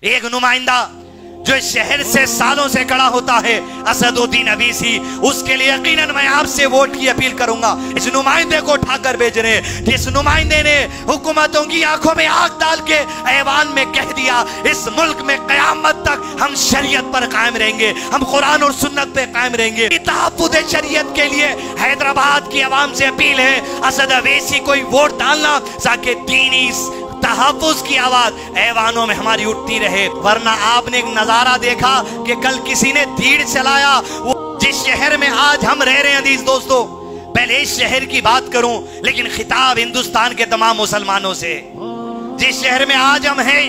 एक नुमाइंदा जो इस शहर से सालों से खड़ा होता है, असदुद्दीन अवीसी, उसके लिए यकीनन मैं आपसे वोट की अपील करूंगा। इस नुमाइंदे को उठाकर भेजने, जिस नुमाइंदे ने हुकूमतों की आंखों में आग डाल के ऐवान में कह दिया इस मुल्क में कयामत तक हम शरीयत पर कायम रहेंगे, हम कुरान और सुन्नत पे कायम रहेंगे। तहफ्फुज़ शरीयत के लिए हैदराबाद की आवाम से अपील है, असद अवैसी को वोट डालना ताकि दीनी तहफ्फुज़ की आवाज ऐवानों में हमारी उठती रहे। वरना आपने एक नजारा देखा कि कल किसी ने तीर चलाया, वो जिस शहर में आज हम रह रहे हैं अजीज दोस्तों, पहले इस शहर की बात करूं लेकिन खिताब हिंदुस्तान के तमाम मुसलमानों से। जिस शहर में आज हम हैं,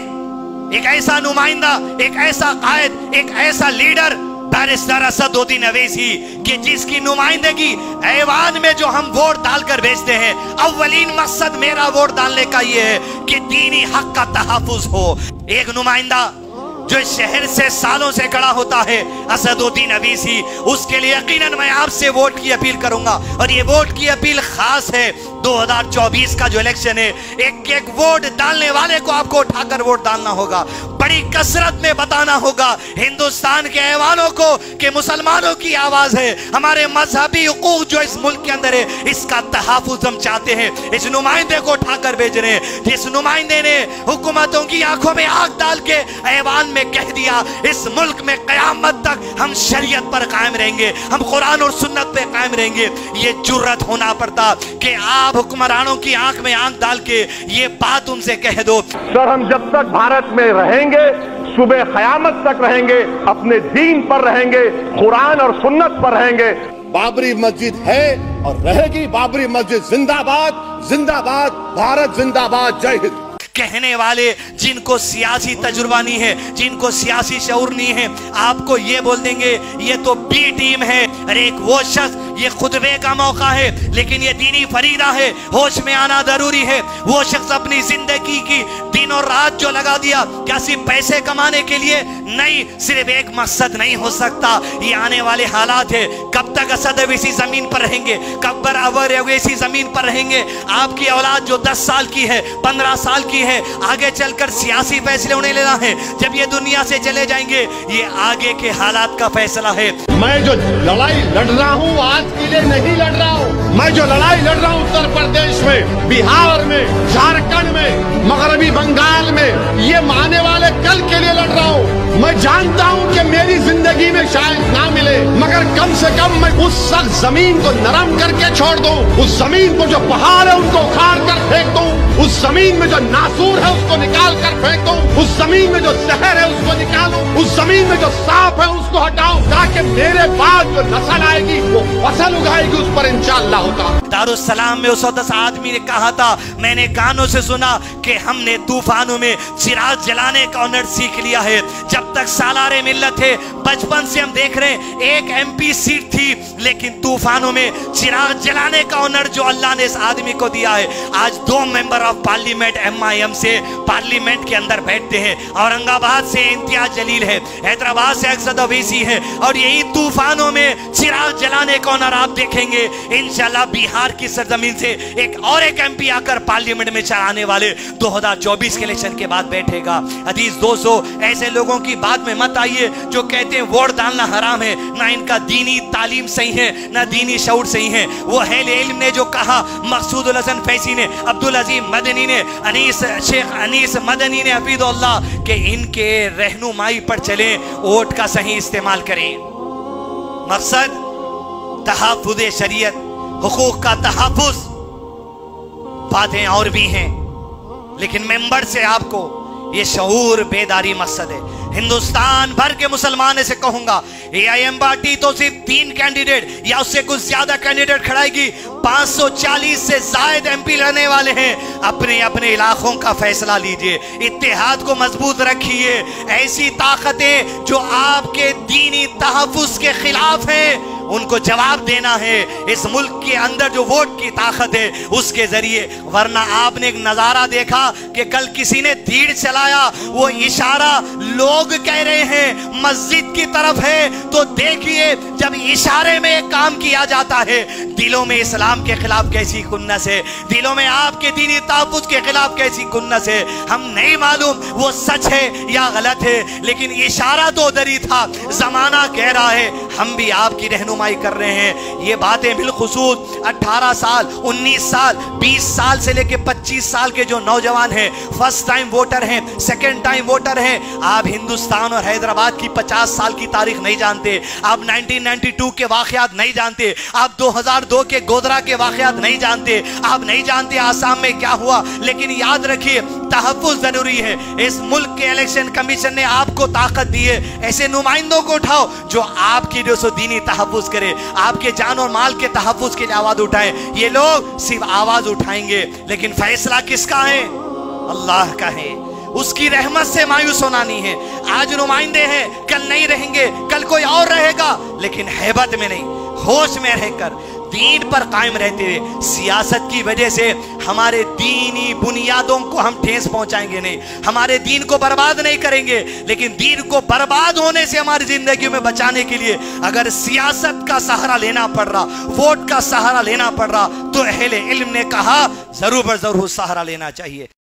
एक ऐसा नुमाइंदा, एक ऐसा कायद, एक ऐसा लीडर बैरिस्टर असदुद्दीन अवैसी कि जिसकी नुमाइंदगी ऐवान में जो हम वोट डालकर भेजते हैं, अव्वलीन मकसद मेरा वोट डालने का ये है कि दीनी हक का तहफ्फुज़ हो। एक नुमाइंदा जो इस शहर से सालों से खड़ा होता है, असदुद्दीन अवीसी, उसके लिए यकीनन मैं आपसे वोट की अपील करूंगा। और ये वोट की अपील खास है 2024 का जो इलेक्शन है, एक एक वोट डालने वाले को आपको उठाकर वोट डालना होगा, बड़ी कसरत में बताना होगा हिंदुस्तान के ऐवानों को कि मुसलमानों की आवाज है, हमारे मजहबी हुकूक जो इस मुल्क के अंदर है इसका तहफ्फुज़ हम चाहते हैं। इस नुमाइंदे को उठाकर भेज रहे हैं, जिस नुमाइंदे ने हुकूमतों की आंखों में आग डाल के ऐवान में कह दिया इस मुल्क में कयामत तक हम शरीयत पर कायम रहेंगे, हम कुरान और सुन्नत पे कायम रहेंगे। ये जुर्रत होना पड़ता कि आप हुक्मरानों की आंख में आंख डाल के ये बात उनसे कह दो। सर, हम जब तक भारत में रहेंगे, सुबह क़यामत तक रहेंगे, अपने दीन पर रहेंगे, कुरान और सुन्नत पर रहेंगे। बाबरी मस्जिद है और रहेगी बाबरी मस्जिद। जिंदाबाद, जिंदाबाद, भारत जिंदाबाद, जय हिंद। कहने वाले जिनको सियासी तजुर्बा नहीं है, जिनको सियासी शऊर नहीं है, आपको ये बोल देंगे ये तो बी टीम है। अरे एक वो शख्स, ये खुतबे का मौका है लेकिन ये दीनी फरीदा है, होश में आना जरूरी है। वो शख्स अपनी जिंदगी की दिन और रात जो लगा दिया, क्या सिर्फ पैसे कमाने के लिए नहीं, सिर्फ एक मकसद नहीं हो सकता। ये आने वाले हालात है, कब तक असद अवैसी जमीन पर रहेंगे, कब पर अवैसी जमीन पर रहेंगे। आपकी औलाद जो 10 साल की है, 15 साल की है, आगे चलकर सियासी फैसले उन्हें लेना है। जब ये दुनिया से चले जाएंगे, ये आगे के हालात का फैसला है। मैं जो लड़ाई लड़ रहा हूँ आज के लिए नहीं लड़ रहा हूँ, मैं जो लड़ाई लड़ रहा हूँ उत्तर प्रदेश में, बिहार में, झारखंड में, मगरबी बंगाल में, ये आने वाले कल के लिए लड़ रहा हूँ। मैं जानता हूँ कि मेरी जिंदगी में शायद ना मिले, मगर कम से कम मैं उस सख्त जमीन को नरम करके छोड़ दूं, उस जमीन को जो पहाड़ है उनको उखाड़ कर फेंक दूं, उस जमीन में जो नासूर है उसको निकाल कर फेंक दूं, उस जमीन में जो जहर है उसको निकालूं, उस जमीन में जो सांप है उसको हटाऊं, ताकि मेरे बाद जो नस्ल आएगी वो फसल उगाएगी, उस पर इंशाअल्लाह होता। दारुस्सलाम में उस वक्त आदमी ने कहा था, मैंने कानों से सुना कि हमने तूफानों में चिराग जलाने का हुनर सीख लिया है। जब तक सालारे मिल्लत है, बचपन से हम देख रहे हैं एक MP सीट थी, लेकिन तूफानों में चिराग जलाने का हुनर जो अल्लाह ने इस आदमी को दिया है। आज 2 मेंबर ऑफ पार्लियामेंट MIM से पार्लियामेंट के अंदर बैठते हैं। औरंगाबाद से इम्तियाज जलील है, हैदराबाद से असद अवैसी है, और यही तूफानों में चिराग जलाने का हुनर आप देखेंगे। इंशाल्लाह बिहार की सरजमीन से एक MP आकर पार्लियामेंट में चलाने वाले 2024 के इलेक्शन के बाद बैठेगा। अजीज दोस्तों, ऐसे लोगों की बात में मत आइए जो कहते हैं वोट डालना हराम है, ना इनका दीनी तालीम सही है, ना दीनी शऊर सही है। वो अहले इल्म ने जो कहा, मकसूदुल हसन फैसी ने, अब्दुल अजीम मदनी ने, शेख अनीस मदनी ने, हफीजुल्लाह, के इनके रहनुमाई पर चले, वोट का सही इस्तेमाल करें। मकसद तहफ्फुज़ शरीयत, हुकूक का तहफ्फुज़। बातें और भी हैं लेकिन मेंबर से आपको ये शऊर बेदारी मकसद है। हिंदुस्तान भर के मुसलमान से कहूंगा, AIM पार्टी तो सिर्फ 3 कैंडिडेट या उससे कुछ ज्यादा कैंडिडेट खड़ाएगी, 540 से ज्यादा MP लड़ने वाले हैं। अपने अपने इलाकों का फैसला लीजिए, इत्तेहाद को मजबूत रखिए। ऐसी ताकतें जो आपके दीनी तहफ्फुज़ के खिलाफ हैं उनको जवाब देना है इस मुल्क के अंदर जो वोट की ताकत है उसके जरिए। वरना आपने एक नजारा देखा कि कल किसी ने तीर चलाया, वो इशारा लोग कह रहे हैं मस्जिद की तरफ है, तो देखिए जब इशारे में एक काम किया जाता है, दिलों में इस्लाम के खिलाफ कैसी खुन्नस है, दिलों में आपके दीनी तहफ्फुज़ के खिलाफ कैसी खुन्नस है। हम नहीं मालूम वो सच है या गलत है, लेकिन इशारा तो उधर ही था, जमाना कह रहा है, हम भी आपकी रहनुमाई कर रहे हैं। ये बातें बिलखुसूस 18 साल 19 साल 20 साल से लेके 25 साल के जो नौजवान हैं, फर्स्ट टाइम वोटर हैं, सेकंड टाइम वोटर हैं, आप हिंदुस्तान और हैदराबाद की 50 साल की तारीख नहीं जानते, आप 1992 के वाकयात नहीं जानते, आप 2002 के गोधरा के वाकयात नहीं जानते, आप नहीं जानते आसाम में क्या हुआ। लेकिन याद रखिए तहफ्फुज़ जरूरी है। इस मुल्क के इलेक्शन कमीशन ने आपको ताकत दी है, ऐसे नुमाइंदों को उठाओ जो आपकी जो सो दीनी तहफ्फुज़ करे, आपके जान और माल के तहफ्फुज़ के लिए आवाज उठाए। ये लोग सिर्फ आवाज उठाएंगे, लेकिन फैसला किसका है? अल्लाह का है। उसकी रहमत से मायूस होना नहीं है। आज नुमाइंदे हैं, कल नहीं रहेंगे, कल कोई और रहेगा, लेकिन हैबत में नहीं, होश में रहकर दीन पर कायम रहते हुए। सियासत की वजह से हमारे दीनी बुनियादों को हम ठेस पहुंचाएंगे नहीं, हमारे दीन को बर्बाद नहीं करेंगे, लेकिन दीन को बर्बाद होने से हमारी जिंदगी में बचाने के लिए अगर सियासत का सहारा लेना पड़ रहा, वोट का सहारा लेना पड़ रहा, तो अहले इल्म ने कहा जरूर सहारा लेना चाहिए।